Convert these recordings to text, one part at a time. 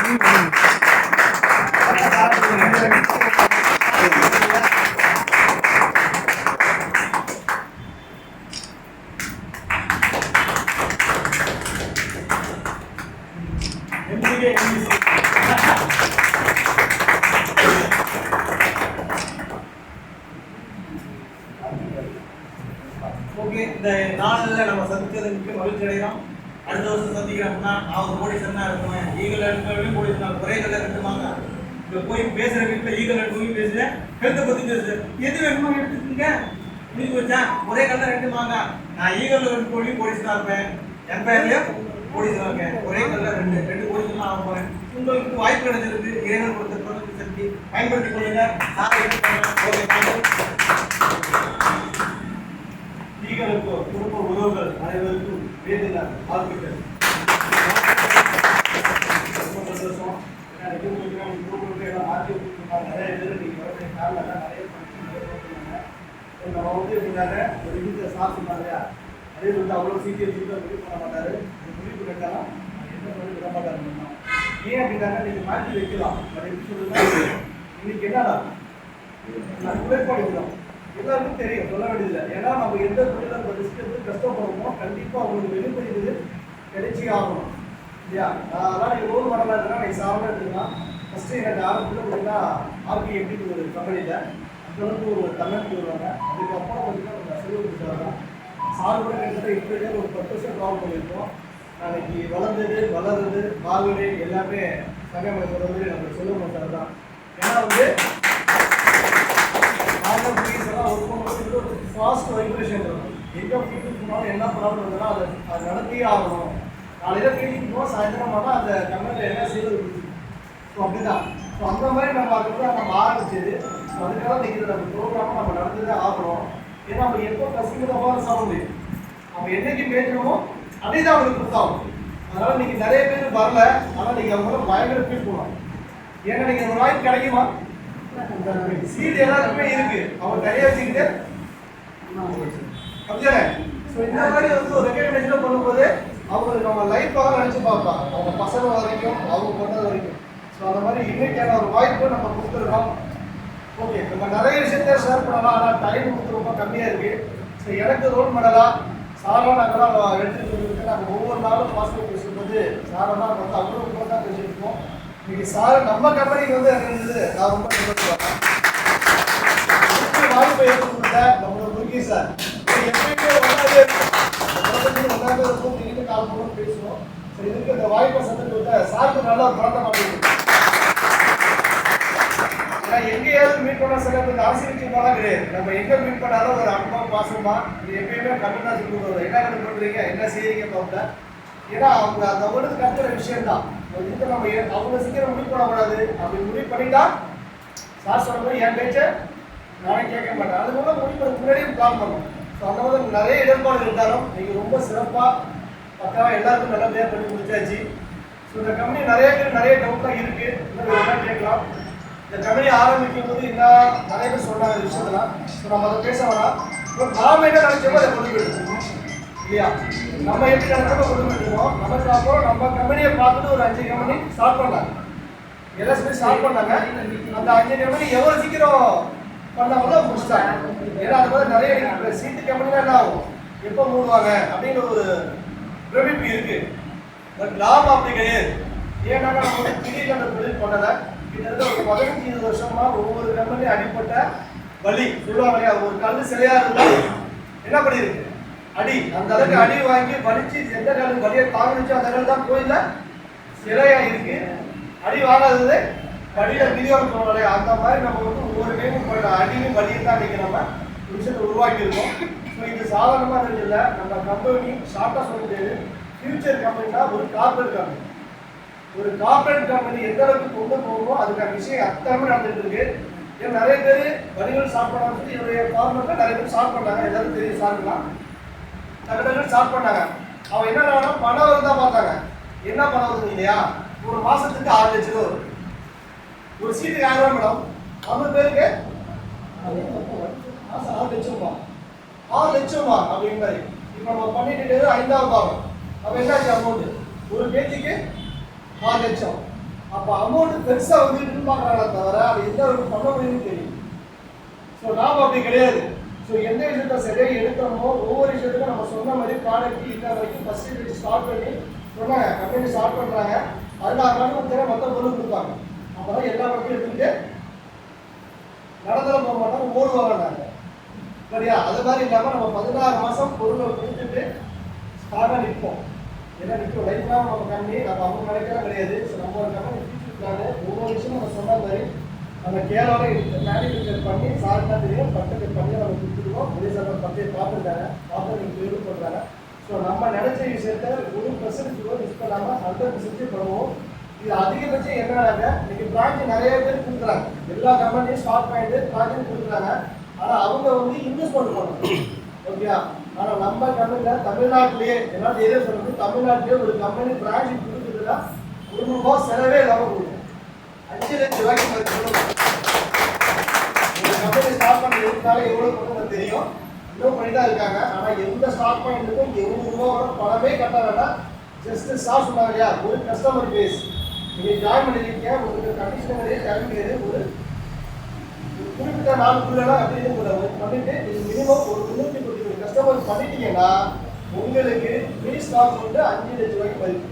Okay, இந்த நாளில் நம்ம சந்திச்சதுக்கு மகிழ்ச்சி அடைகிறோம். அடுத்த வருஷம் சந்திக்கிறோம்னா நான் ஒரு கோடீஸ்வரனா இருக்குவேன். ஈகல் எடுக்கவே கோடீஸ்வரன் ஒரே கல்ல கட்டுவாங்க. இப்போ போய் பேசுகிற வீட்டில் ஈகல் எடுக்கவே பேசுகிறேன், ஹெல்த்தை பற்றி பேசுகிறேன், எது வேணுமோ எடுத்துக்கோங்க முடிஞ்சு வச்சா ஒரே கல்ல ரெண்டுமாங்க. நான் ஈகல் ரெண்டு கோடியும் கோடீஸ்வரனா இருப்பேன், என் பேர்லேயும் கோடீஸ்வரனா இருக்கேன். ஒரே கல்ல ரெண்டு கோடீஸ்வரனா ஆக போகிறேன். உங்களுக்கு வாய்ப்பு கிடைச்சிருக்கு. இறைவன் கொடுத்த பொருளுக்கு சக்தி பயன்படுத்திக் கொள்ளுங்க. குடும்ப உறவுகள் அனைவருக்கும் வேதின வாழ்த்துக்கள். ரொம்ப சந்தோஷம். நிறைய பேர் நீங்கள் காலில் நிறைய நம்ம வந்து இருந்தாங்க ஒரு வீட்டில் சார் சொன்னாங்க. அதே வந்து அவ்வளோ சீக்கிரம் முடிவு பண்ண மாட்டார். முடிவு கேட்டாலும் என்ன சொல்லி விட மாட்டார். ஏன் அப்படின்னாங்க, நீங்கள் மாற்றி வைக்கலாம். அது எப்படி சொல்லுங்க, இன்னைக்கு என்னடா நான் குறைபாடுகிறோம் எல்லாருக்கும் தெரியும், சொல்ல வேண்டியதில்லை. ஏன்னா நம்ம எந்த தொழில ரிஸ்க் எடுத்து கஷ்டப்படுறோமோ கண்டிப்பாக அவங்களுக்கு வெளிப்படுகிறது கிடைச்சி ஆகணும் இல்லையா. நான் அதெல்லாம் நீங்கள் ரோல் மாடலாக இருக்குன்னா நீங்கள் சாப்பிட எடுத்துக்கலாம். ஃபஸ்ட்டு எனக்கு ஆரம்பத்தில் பார்த்தீங்கன்னா ஆர்பி எப்படி ஒரு கம்பெனியில் அந்தளவுக்கு ஒரு தமிழ்நாட்டுக்கு வருவாங்க. அதுக்கப்புறம் பார்த்தீங்கன்னா நம்ம செல்வத்துக்கு வரலாம். சார் கூட கிட்டத்தட்ட இப்படியே ஒரு 10 வருஷம் ட்ராவல் பண்ணியிருக்கோம். நாளைக்கு வளர்றது வாழ்வு எல்லாமே சங்கம சொல்றது நம்ம செல்வம் சார் தான். ஏன்னா வந்து ஃபாஸ்ட் வைப்ரேஷன் இருக்கும். எங்கே ஃபீல்டுக்கு போனாலும் என்ன ப்ராப்ளம் இருந்தாலும் அது நடத்தியே ஆகணும். காலையில் ஃபீல்டுக்கு போனால் சாயந்தரம் ஆனால் அந்த கம்பெனியில் என்ன செய்வது. ஸோ அப்படி தான். ஸோ அந்த மாதிரி நம்ம அதுக்கு நம்ம ஆரம்பிச்சது. ஸோ அதுக்காக நீங்கள் நம்ம ப்ரோக்ராமை நம்ம நடந்ததே ஆகணும். ஏன்னா நம்ம எப்போ கசிங்கமாக சாப்பிட முடியும். நம்ம என்னைக்கு பேசணுமோ அதே தான் அவங்களுக்கு கொடுத்தாகும். அதனால் நீங்கள் நிறைய பேர் வரல, ஆனால் நீங்கள் அவங்கள பயங்கர ஃபீல் பண்ணலாம். ஏன்னா நீங்கள் ஒரு வாய்ப்பு கிடைக்குமா? சீட் எல்லாருக்குமே இருக்கு. அவங்க நிறைய வச்சுக்கிட்டு அப்படிதானே. ஸோ இந்த மாதிரி வந்து ஒரு ரெக்கக்னேஷன் பண்ணும்போது அவங்களுக்கு நம்ம லைஃபாக நினச்சி பார்ப்பாங்க. அவங்க பசங்க வரைக்கும் அவங்க கொண்டது வரைக்கும். ஸோ அந்த மாதிரி இன்னைக்கான ஒரு வாய்ப்பு நம்ம கொடுத்துருக்கோம். ஓகே, நம்ம நிறைய விஷயத்த ஷேர் பண்ணலாம். ஆனால் டைம் வந்து ரொம்ப கம்மியாக இருக்கு. ஸோ எனக்கு ரோல் மாடலாக சாரெல்லாம் நாங்கள்லாம் எடுத்துகிட்டு வந்துருக்கு. நாங்கள் ஒவ்வொரு நாளும் பாசிட்டிவ் பேசும்போது சாரெல்லாம் வந்து அவ்வளோ தான் பேசியிருக்கோம். இன்னைக்கு சார் நம்ம கம்பெனிக்கு வந்து இருந்தது நான் ரொம்ப சந்தோஷப்படுறேன். வாய்ப்பை ஏற்படுத்த நம்மளோட முருகி சார் எப்பயுமே ஒன்றாவே ஒன்றாவே கால் பண்ண பேசுவோம். சரி, இதுக்கு இந்த வாய்ப்பை சந்தோஷத்தை சாருக்கு நல்ல ஒரு பழக்கம் பண்ணிருக்கு. ஏன்னா எங்கேயாவது மீட் பண்ண சில பேருக்கு அரசியல் போனால் கிடையாது. நம்ம எங்கே மீட் பண்ணாலும் ஒரு அன்பா பாசமா இது எப்பயுமே கண்ணு தான் சொல்லுவோம். என்ன கண்டு பண்ணுறீங்க, என்ன செய்யறீங்க பார்ப்ப. ஏன்னா அவங்க அந்த அவங்களுக்கு கற்றுற விஷயம்தான். இதுக்கு நம்ம அவங்க சீக்கிரம் முடிவு பண்ணக்கூடாது. அப்படி முடிவு பண்ணிட்டா சார் சொல்லும்போது என் பேச்சை நானே கேட்க மாட்டேன். அது போல முடிவு பண்ண முன்னாடியும் பிளான் பண்ணணும். ஸோ அந்த மாதிரி நிறைய இடர்பாடு இருந்தாலும் நீங்கள் ரொம்ப சிறப்பாக பக்காவாக எல்லாருக்கும் நல்லபடியாக பண்ணி முடிச்சாச்சு. ஸோ இந்த கம்பெனி நிறைய பேர் நிறைய டவுட்லாம் இருக்குது. இன்னும் என்ன கேட்கலாம். இந்த கம்பெனி ஆரம்பிக்கும் போது என்ன நிறைய பேர் சொன்னாங்க விஷயத்தெல்லாம். ஸோ நம்ம அதை பேச வேணாம். இப்போ நாம் என்ன நினைச்சோமோ அதை கொண்டு போயிடுவோம் இல்லையா. நம்ம எப்படி நினைச்சோமோ கொண்டு போயிடுவோம். நமக்கு அப்புறம் நம்ம கம்பெனியை பார்த்துட்டு ஒரு 5 கம்பெனி ஸ்டார்ட் பண்ணாங்க. எல்லாருமே ஸ்டார்ட் பண்ணாங்க. அந்த 5 கம்பெனி எவ்வளோ சீக்கிரம் பண்ணாங்களோ முடிச்சிட்டாங்க. ஏன்னா அது மாதிரி நிறைய சீட்டு கம்பெனிலாம் என்ன ஆகும், எப்போ மூடுவாங்க அப்படிங்கிற ஒரு பிரமிப்பு இருக்கு. பட் லாபம் அப்படி கிடையாது. ஏன்னா நம்ம வந்து திடீர்னு அந்த தொழில் பண்ணலை. கிட்டத்தட்ட ஒரு 15-20 வருஷமா ஒவ்வொரு கம்பெனியும் அடிப்பட்ட வலி சொல்லுவாங்க இல்லையா. ஒரு கல் சிலையா இருந்தால் என்ன பண்ணியிருக்கு, அடி அந்த அளவுக்கு அடி வாங்கி வலிச்சு எந்த கல் வலியை தாங்கிச்சு அந்த கல் தான் கோயில சிலையா இருக்கு. அடி வாங்காதது வழியில மிதியோடு சொல்லுவாங்க. அந்த மாதிரி நம்ம வந்து ஒவ்வொரு டைமும் போயிட அடியும் வலியும் தான் அன்றைக்கி நம்ம விஷயத்தை உருவாக்கி இருக்கோம். ஸோ இது சாதாரணமாக இல்லை. நம்ம கம்பெனி ஷார்ட்டாக சொல்ல முடியாது. ஃபியூச்சர் கம்பெனினா ஒரு கார்பரேட் கம்பெனி. ஒரு கார்பரேட் கம்பெனி எந்த அளவுக்கு கொண்டு போகணுமோ அதுக்கான விஷயம் அத்தனை நடந்துட்டு இருக்கு. ஏன்னா நிறைய பேர் வடிகள் ஸ்டார்ட் பண்ணான்னு சொல்லி என்னுடைய ஃபார்மரில் நிறைய பேர் ஸ்டார்ட் பண்ணாங்க. எல்லாரும் தெரியும் சார்லாம் டக்கு ஸ்டார்ட் பண்ணாங்க. அவன் என்ன பணம் வருதா பார்த்தாங்க. என்ன பணம் வருது இல்லையா, ஒரு மாசத்துக்கு 6 லட்சம் ரூபா வரும். ஒரு சீட்டுக்கு 1000 ரூபா மேடம். 50 பேருக்கு மாசம் 6 லட்சம் ரூபா. 6 லட்சம் ரூபா அப்படிங்கிற மாதிரி இப்போ நம்ம பண்ணிட்டு 5வது பாகம். அப்போ என்ன அமௌண்ட் ஒரு கேஜிக்கு 6 லட்சம். அப்போ அமௌண்ட் பெருசாக வந்து எதிர்பார்க்குறாங்க தவிர அது எந்த அளவுக்கு பண்ண முடியும்னு தெரியும். ஸோ நாம் அப்படி கிடையாது. ஸோ எந்த விஷயத்த சரியாக எடுக்கிறோமோ ஒவ்வொரு விஷயத்துக்கும் நம்ம சொன்ன மாதிரி ப்ராடக்ட் இன்ன வரைக்கும் ஃபஸ்ட்டு ஸ்டார்ட் பண்ணி சொன்னாங்க கம்பெனி ஸ்டார்ட் பண்ணுறாங்க 16 நாள் வந்து மொத்த பொருள் கொடுப்பாங்க. அப்போ தான் எல்லா மக்களும் எடுத்துக்கிட்டு நடந்துட போக மாட்டாங்க, ஓடுவாங்க நாங்கள் சரியா. அது மாதிரி இல்லாமல் நம்ம 16 மாதம் பொருளை கொடுத்துட்டு ஸ்டார்டாக நிற்போம். ஏன்னா நிற்கும் லைஃப்லாம் நம்ம கம்பெனி நம்ம அவங்க நினைக்கலாம் கிடையாது. ஸோ நம்ம ஒரு கம்பெனி ஃபியூச்சர் ஒவ்வொரு விஷயம் நம்ம சொன்ன மாதிரி நம்ம கேரளாவை மேனுஃபேக்சர் பண்ணி சார்னா தெரியும் பட்டத்தை பண்ணி நம்ம கொடுத்துருவோம். ஒரே சார் பட்டையை பார்த்துருக்காங்க, பார்த்து பேரும் பண்ணுறாங்க. ஸோ நம்ம நினைச்ச விஷயத்த 1% கூட மிஸ் பண்ணாமல் 100% பண்ணுவோம். இது அதிகபட்சம் என்னன்னாங்க இன்னைக்கு பிரான்ச் நிறைய பேர் கொடுக்குறாங்க, எல்லா கம்பெனியும் ஸ்டாக் பாயிண்ட் பிரான்ச்சும் கொடுக்குறாங்க. ஆனால் அவங்க வந்து இன்வெஸ்ட்மெண்ட் பண்ணணும் ஓகேயா. ஆனால் நம்ம கம்பெனியில் தமிழ்நாட்டிலேயே எல்லாம் ஏரியா சொல்றது தமிழ்நாட்டிலேயே ஒரு கம்பெனி பிரான்ச் கொடுக்குறதுனா ₹1 செலவே இல்லாமல் கொடுக்கும். 5 லட்சம் ரூபாய்க்கு ஒரு கம்பெனி ஸ்டார்ட் பண்ணி இருந்தாலே எவ்வளோ பண்ணுறது தெரியும். இன்னும் பண்ணி தான் இருக்காங்க. ஆனால் எந்த ஸ்டாக் பாயிண்ட்டுக்கும் ₹100 பணமே கட்ட வேண்டாம். ஜஸ்ட் ஸ்டாஃப் சொன்னாங்க இல்லையா, ஒரு கஸ்டமர் பேஸ் நீங்கள் ஜாயின் பண்ணிருக்கீங்க, உங்களுக்கு கண்டிஷனரே தேவையாது. ஒரு குறிப்பிட்ட நாளுக்குள்ளலாம் அப்படின்னு பண்ணிட்டு நீங்கள் மினிமம் ஒரு 350 கஸ்டமர் பண்ணிட்டீங்கன்னா உங்களுக்கு ஃப்ரீ ஸ்டாக் வந்து 5 லட்சம் ரூபாய்க்கு மதிப்பு.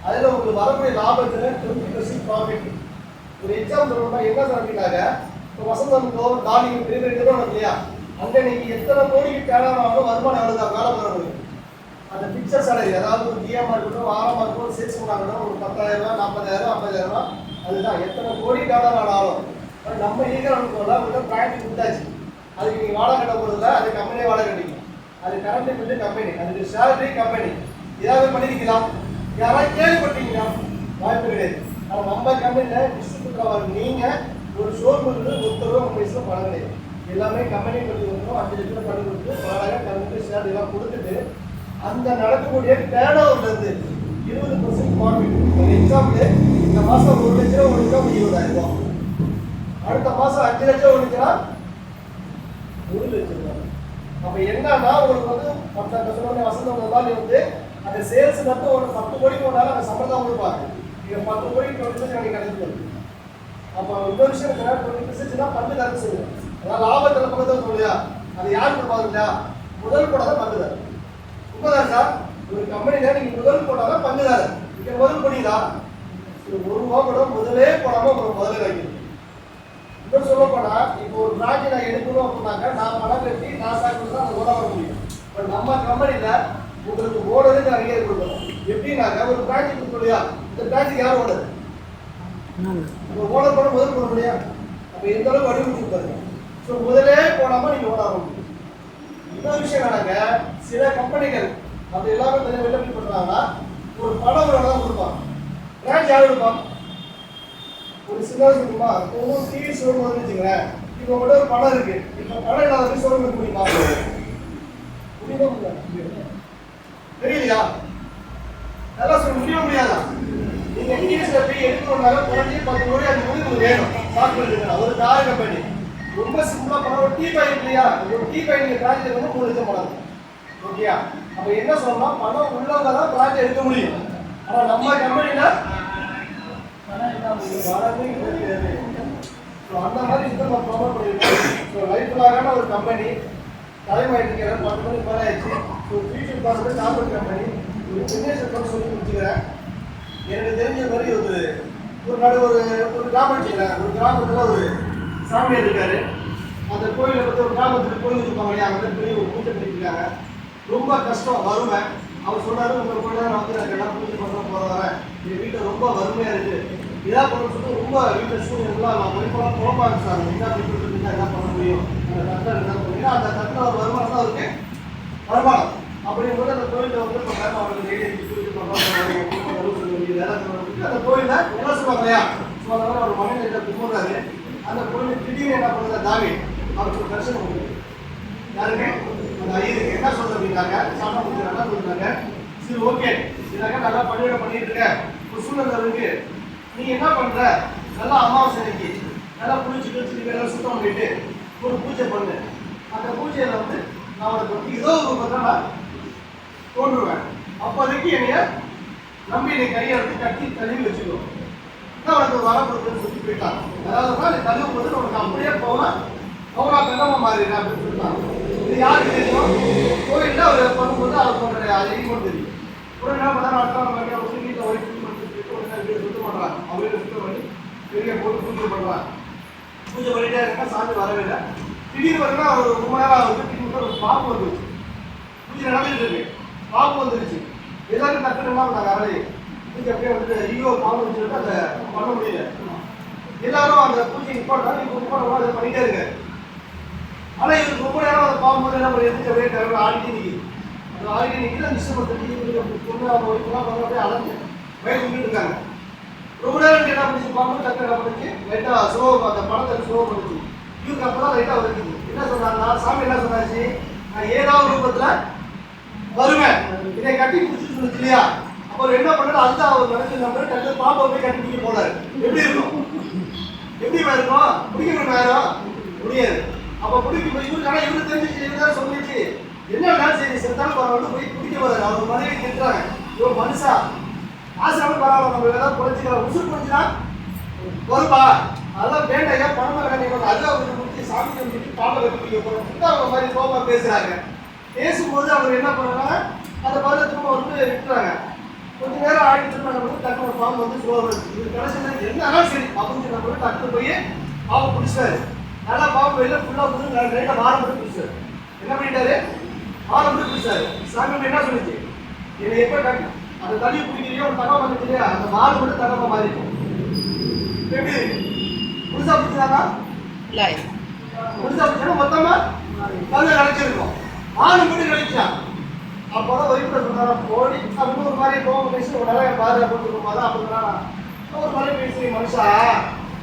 அதில் உங்களுக்கு வரக்கூடிய லாபத்தில் 20% ப்ராஃபிட். ஒரு எக்ஸாம்பிள் சொல்லணும்னா என்ன சொல்லிட்டாங்க, இப்போ வசந்தோ டாலிங் பெரிய பெரிய நிறுவனம் இல்லையா, அங்கே நீங்கள் எத்தனை கோடிக்கு தேவையானாலும் வருமானம் எவ்வளோ தான் வேலை பண்ண முடியும். அந்த பிக்சர் சேலரி அதாவது ஒரு ஜிஎம்ஆர் இருக்கட்டும், ஆரமாக இருக்கட்டும், சேல்ஸ் பண்ணாங்கட்டும், ஒரு 10,000, 40,000, 50,000 அதுதான் எத்தனை கோடி டாலர் ஆனாலும். நம்ம ஈகர் அனுப்பல ஒரு ப்ராடக்ட் கொடுத்தாச்சு, அதுக்கு நீங்கள் வாடகை கட்ட போகிறதில்ல, அது கம்பெனியே வாடகை கட்டிக்கும். அது கரண்ட் பில்லு கம்பெனி, அதுக்கு சேலரி கம்பெனி. ஏதாவது பண்ணிருக்கலாம், யாராவது கேள்விப்பட்டீங்களா? வாய்ப்பு கிடையாது. ஆனால் நம்ம கம்பெனியில் டிஸ்ட்ரிபியூட்டர் நீங்கள் ஒரு ஷோரூமுக்கு ₹1 வயசில் பணம் கிடையாது. எல்லாமே கம்பெனி பண்ணி கொடுக்கணும். 5 லட்சம் பண்ணி கொடுத்து வாடகை கரண்ட் சேலரி எல்லாம் கொடுத்துட்டு அந்த நடக்கக்கூடிய டேர்ன்ஓவர்லேருந்து 20% ப்ராஃபிட். எக்ஸாம்பிள் இந்த மாதம் 1 லட்சம் ஒழுங்கா 20,000 ரூபா, அடுத்த மாதம் 5 லட்சம் ஒழுங்குனா 1 லட்சம் ரூபா. அப்போ என்னன்னா உங்களுக்கு வந்து 10 வசந்தம் வந்து அந்த சேல்ஸ் மட்டும் ஒரு 10 கோடிக்கு வந்தாலும் அந்த சம்பளம் கொடுப்பாங்க. நீங்கள் 10 கோடிக்கு 20% எனக்கு கிடைச்சிருக்கு. அப்போ இன்னொரு விஷயம் 20% பங்கு தர சொல்லுங்க. அதாவது லாபத்தில் பக்கத்தில் சொல்லியா, அது யார் கொடுப்பாங்க இல்லையா, முதல் போடாத பங்குதார். உண்மைதான் சார், ஒரு கம்பெனியில் நீங்கள் முதல் போட்டாதான் பங்குதாரர். நீங்கள் முதல் போனீங்களா, ₹1 கூட முதலே போடாமல் ஒரு முதலே வைக்கணும். இன்னும் சொல்ல போனால் இப்போ ஒரு பிராட்சி நான் எடுக்கணும் அப்படின்னாக்க நான் பணம் கட்டி நான் சாப்பிட்டு தான் அந்த ஓட வர முடியும். பட் நம்ம கம்பெனியில் உங்களுக்கு ஓடுறது நிறைய கொடுக்கணும். எப்படின்னாக்க ஒரு பிராட்சி கொடுக்கணும் இல்லையா, இந்த பிராட்சிக்கு யார் ஓடுது, இப்போ ஓட போட முதல் போட முடியா. அப்போ எந்த அளவுக்கு வடிவமைச்சு பாருங்க. ஸோ முதலே போடாமல் நீங்கள் ஓட முடியும். இன்னொரு விஷயம் என்னங்க, சில கம்பெனிகள் அது எல்லாமே வெளில எப்படி பண்ணுறாங்கன்னா ஒரு பணம் ஒரு தான் கொடுப்பாங்க. பிரான்ச் யார் கொடுப்பாங்க, ஒரு சின்ன சொல்லுமா ஒவ்வொரு டிவி ஷோரூம் வந்து வச்சுக்கிறேன். இப்போ உங்கள்கிட்ட ஒரு பணம் இருக்கு, இப்போ பணம் இல்லாத ஷோரூம் இருக்க முடியுமா, தெரியலையா, நல்லா சொல்ல முடியும் முடியாதா. நீங்கள் டிவிஸில் போய் எடுக்கணும்னாலும் குறைஞ்சி 10 கோடி 5 கோடி உங்களுக்கு வேணும். சாப்பிட்டு இருக்கிறேன் ஒரு கார் கம்பெனி ரொம்ப சிம்பிளாக பண்ண ஒரு டீ பாய் இல்லையா, ஒரு டீ பாய் நீங்கள் பிரான்ச் வந்து 3 லட்சம் பணம் ஓகேயா. அப்போ என்ன சொல்லலாம், பணம் உள்ளவங்க தான் பிரான்ச் எடுக்க முடியும். ஆனால் நம்ம கம்பெனியில் அந்த மாதிரி நம்ம ப்ரொமோட் பண்ணியிருக்கோம். ஸோ லைஃப் லாகான ஒரு கம்பெனி தலைமாயிட்டு 10 மணிக்கு மேலே ஆயிடுச்சு. ஸோ ஃபியூச்சர் பார்த்து கார்பரேட் கம்பெனி ஒரு சின்ன செக்டர் சொல்லி முடிச்சுக்கிறேன். எனக்கு தெரிஞ்ச மாதிரி ஒரு நாடு ஒரு கிராமம் வச்சுக்கிறேன். ஒரு கிராமத்தில் ஒரு சாமியார் இருக்காரு. அந்த கோயிலை பற்றி ஒரு கிராமத்தில் கோயில் வச்சுருப்பாங்க இல்லையா, அங்கே போய் ஒரு பூஜை பண்ணியிருக்காங்க. ரொம்ப கஷ்டம் வறுமை. அவர் சொன்னார், உங்கள் கோயில நான் வந்து எனக்கு எல்லாம் பூஜை பண்ண போகிறேன், எங்கள் வீட்டில் ரொம்ப வறுமையாக இருக்குது, இதாக பண்ண சொல்லிட்டு ரொம்ப வீட்டில் சூழ்நிலாம் நான் ஒய்ஃபெல்லாம் குழப்பாங்க சார். என்ன பண்ணிட்டு என்ன பண்ண முடியும், அந்த தட்டில் என்ன பண்ணுறீங்கன்னா அந்த தட்டில் ஒரு வருமானம் தான் அவருக்கு வருமானம். அப்படிங்கும்போது அந்த கோயிலில் வந்து இப்போ அவருக்கு டெய்லி பூஜை பண்ணுறோம் அந்த கோயிலில் என்ன சொல்லுவாங்க இல்லையா. ஸோ அந்த மாதிரி அவர் மனைவி கும்பிட்றாரு. அந்த கோயிலுக்கு திடீர்னு என்ன பண்ணுறது, தாவி அவருக்கு தரிசனம் கொடுக்குது. யாருக்கு, அந்த ஐயருக்கு என்ன சொல்றது அப்படின்னாங்க, சாப்பிட முடியும் நல்லா சொல்லிட்டாங்க. சரி ஓகே, இதாக நல்லா பண்ணிட்டு இருக்க ஒரு சூழ்நிலை இருக்கு, நீ என்ன பண்ற, நல்லா அமாவாசை அன்னைக்கு நல்லா குளிச்சு நல்லா சுத்தம் பண்ணிட்டு ஒரு பூஜை பண்ணு. அந்த பூஜையில வந்து நான் உனக்கு வந்து ஏதோ ஒரு பக்கம் நான் தோன்றுவேன். அப்போதைக்கு என்னைய நம்பி என்னை கையை எடுத்து கட்டி தள்ளி வச்சுக்கோ. நான் உனக்கு வர கொடுக்குறேன்னு சொல்லி போயிட்டாங்க. அதாவது நீ கழுவும் போது உனக்கு அப்படியே பவுனா தங்கமா மாறிடுறேன் அப்படின்னு சொல்லிட்டாங்க. இது யாருக்கு தெரியும்? கோயிலில் அவர் பண்ணும்போது அவர் பண்ணுற எலிமோடு தெரியும். உடனே என்ன பண்ணாரு, அடுத்த வீட்டில் ஒய்ஃப் சுத்தம் பண்ணுறாங்க. அவங்க சுத்தம் பண்ணி பெரிய போட்டு பூஜை பண்ணுறாங்க. பூஜை பண்ணிட்டே இருக்க சாமி வரவே இல்லை. திடீர்னு பார்த்தீங்கன்னா ஒரு ரொம்ப நேரம் ஆகுது. திடீர்னு ஒரு பாம்பு வந்துருச்சு. பூஜை நடந்துட்டு இருக்கு, பாம்பு வந்துருச்சு. எல்லாரும் டக்குன்னு என்ன பண்ணாங்க, அறவே பூஜை அப்படியே வந்துட்டு ஐயோ பாம்பு வச்சுட்டு அதை பண்ண முடியல. எல்லாரும் அந்த பூஜை நிப்பாடுறாங்க. இப்போ நிப்பாடுறோம் அதை பண்ணிட்டே இருக்கு. ஆனால் இவருக்கு ரொம்ப நேரம் அந்த பாம்பு வந்து என்ன பண்ணி எடுத்து அப்படியே கிளம்பி ஆடிட்டு நிற்கிது. அந்த ஆடிட்டு நிற்கிது. அந்த இஷ்டம் பொண்ணு அவங்க ஒய்ஃப்லாம் வந்து அப்படியே அலைஞ்சு வயிறு கும்பிட்டு இருக்காங்க. ரொம்ப நேரம் என்ன பண்ணிச்சு, பாம்பு டக்கு என்ன பண்ணிச்சு, லைட்டாக ஸ்லோ அந்த படத்தை ஸ்லோ பண்ணிச்சு. இவருக்கு அப்போ தான் லைட்டாக வருது. என்ன சொன்னாங்கன்னா, சாமி என்ன சொன்னாச்சு, நான் ஏதாவது ரூபத்தில் வருவேன், இதை கட்டி பிடிச்சிட்டு சொல்லுச்சு இல்லையா. அப்போ என்ன பண்ணாரு, அதுதான் அவர் நினைச்சு நம்ம டக்கு பாம்பை போய் கட்டி பிடிக்க போனாரு. எப்படி இருக்கும்? எப்படி இருக்கும்? பிடிக்கணும் யாரும் முடியாது. அப்போ பிடிக்க போய் இவருக்கு, ஆனால் இவரு தெரிஞ்சிச்சு, இவரு சொல்லிச்சு என்ன சரி செத்தாலும் பரவாயில்ல போய் பிடிக்க போறாரு. அவங்க மனைவி கேட்குறாங்க, இவன் மனுஷா ஆசிரமம் பரவாயில்ல, நம்ம ஏதாவது குறைச்சிக்கலாம், உசுறு குறைச்சினா வரும்பா, அதெல்லாம் வேண்டாயா பணமா வேண்டாம், அது அவங்க முடிச்சு சாமி வந்துட்டு பாம்பை கட்டி பிடிக்க போறோம். அவங்க மாதிரி கோபமா பேசுறாங்க. பேசும்போது அவர் என்ன பண்ணுறாங்க, அந்த பதில திரும்ப வந்து விட்டுறாங்க. கொஞ்ச நேரம் ஆகிட்டு திரும்ப டக்கு ஒரு பாம்பு வந்து ஸ்லோவாக வருது. இது கடைசி என்ன சரி அப்படின்னு சொன்ன டக்கு போய் பாம்பு பிடிச்சாரு. நல்லா பாம்பு வெளில ஃபுல்லாக வந்து லைட்டாக வாரம் மட்டும் பிடிச்சாரு. என்ன பண்ணிட்டாரு, வாரம் மட்டும் பிடிச்சாரு. சாமி என்ன சொல்லிச்சு, என்னை எப்போ டக்கு அந்த தண்ணி பிடிக்கிறியோ ஒரு தகவல் வந்துச்சு இல்லையா, அந்த வாரம் மட்டும் தகவல் மாறிடும். எப்படி புதுசாக பிடிச்சாங்க புதுசாக பிடிச்சா மொத்தமாக கல்ல நினைச்சிருக்கோம். ஆணு மட்டும் நினைச்சான். அப்போதான் ஒய்ஃபில் சொன்னாரா போடி அப்படின்னு ஒரு மாதிரி கோவம் பேசி ஒரு நிறைய பாரு அப்படின்னு சொல்லும்போது அப்படின்னா ஒரு மாதிரி பேசி, மனுஷா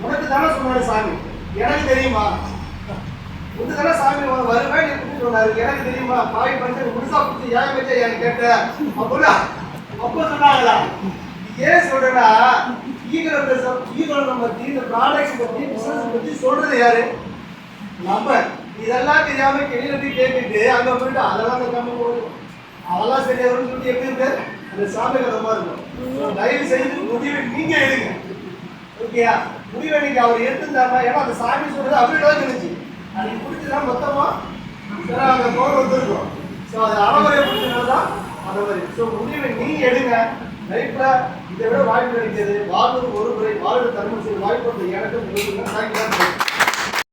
உனக்கு தானே சொன்னாரு சாமி, எனக்கு தெரியுமா, உனக்கு தானே சாமி வருவேன் நீ சொன்னாரு, எனக்கு தெரியுமா, பாய் பண்ணி முழுசா பிடிச்சி ஏன் வச்சா ஏன்னு கேட்ட அப்படின்னா அப்போ சொன்னாங்களா. ஏன் சொல்றேன்னா, ஈகோல நம்ம இந்த ப்ராடக்ட்ஸ் பற்றி பிசினஸ் பற்றி சொல்றது யாரு, நம்ம. இதெல்லாம் தெரியாம வெளியில போய் கேட்டுட்டு அங்க போயிட்டு அதெல்லாம் நம்ம போடுவோம், அதெல்லாம் சரியா வரும்னு சொல்லி எப்படி இருக்கு அந்த சாமி கதமா இருக்கும். தயவு செய்து முடிவை நீங்க எடுங்க. ஓகேயா, முடிவை நீங்க அவர் எடுத்துருந்தாங்க. ஏன்னா அந்த சாமி சொல்றது அப்படிதான் இருந்துச்சு. அன்னைக்கு பிடிச்சதான் மொத்தமா அந்த கோல் வந்துருக்கும். ஸோ அது அளவரை பிடிச்சதுதான் அந்த மாதிரி. ஸோ முடிவை நீங்க எடுங்க. லைஃப்ல இதை விட வாய்ப்பு கிடைக்கிறது வாழ்வது ஒரு முறை வாழ்வு தர்மம் செய்ய வாய்ப்பு எனக்கு.